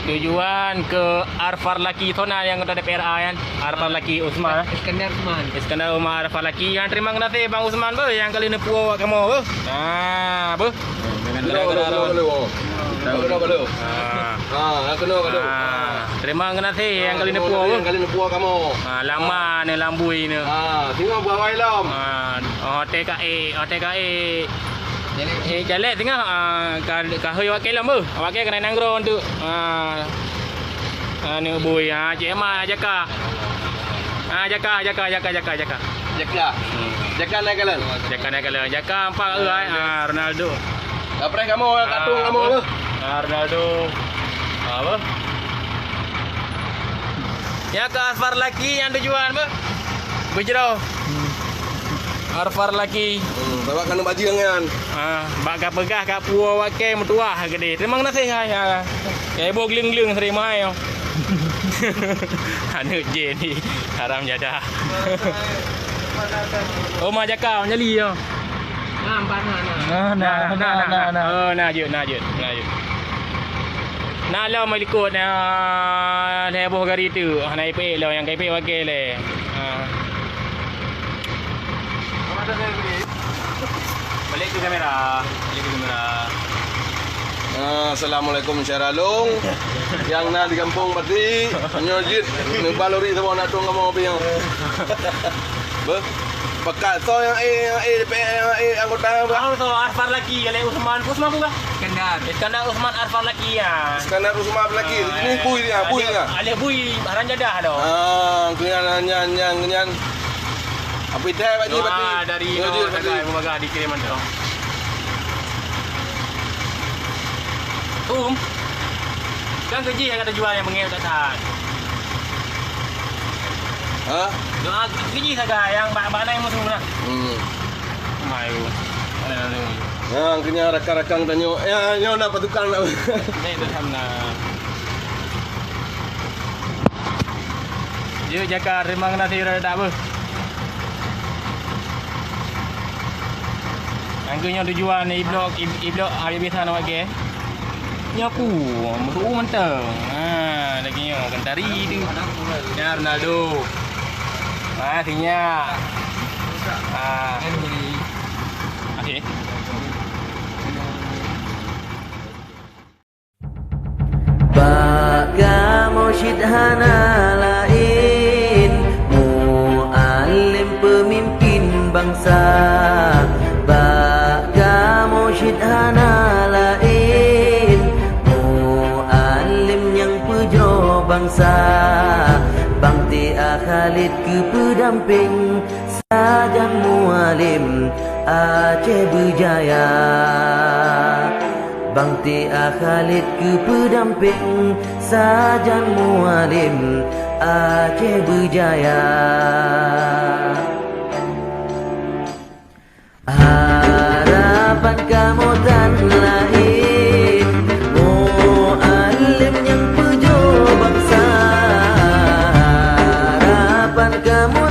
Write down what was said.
Tujuan ke Arfar Laki Tona yang ketua DPRA kan. Arfar Laki Usman. Iskandar Umar Arfar Laki. Yang terima kasih Bang Usman bu yang kali ni puas kamu bu. Nah, bu. Terima kasih yang kali ni puas bu. Kali ni puas kamu. Lama ni lambui ni. Tengok buah wailam. TKE jalan tengah kahoi wakil lambu. Wakil kena nanggro untuk ni bui Cik Emma jaka. Jaka. Jaka naik kalan. Jaka 4 Ronaldo. Apa kamu katung kamu tu? Ronaldo. Apa? Ya ke Arfar Laki yang tujuan apa? Berjerau. Arfar Laki. Bawa kanu baju kan. Bak pegah kat puau wakil mertua gede. Terima kasih hai. Ebo geling-geling terima hai. Anu je ni haram jadah. Oma jaka nyali yo. Nah jut. Nah lo mai ikut heboh gari tu. Naik pe lo yang kai pe wakil le. Balik ke kamera. Assalamualaikum Syaralung. Yang nak di kampung berarti nyojit balori semua nak tung kamu apa yang. Pekat so yang anggota Bang so Arfar Laki kali Usman bukan? Iskandar Usman Arfar Laki ya. Iskandar Usman Laki. Ini bui dia. Alih bui baran jadah dah. Kenyan. Apa dah pak ni dari Mubaga dikirim tu. Kan kerja yang kata jual yang mengel tak tahan. Doa kerja saja yang bak-bak naik musuh lah. Mayu. Yang kena rakan-rakan tanya, nyo nak patukang nak. Ni tu sama. Dia jaga terima kasih dah apa. Angkanya tujuan iblok hari biasa nak pakai. Nyapu, musuh mentang. Lagi kentari tu. Ya Ronaldo. Tinggal. Okey. Baka mursyid hana lain, muallim pemimpin bangsa. Baka mursyid hana lain, muallim yang pujro bangsa. Bangti Khalid ke pendamping sajan mualim Aceh berjaya. Bangti Khalid ke pendamping sajan mualim Aceh berjaya. Harapan kamu dan lain, mualim yang pujo bangsa. Harapan kamu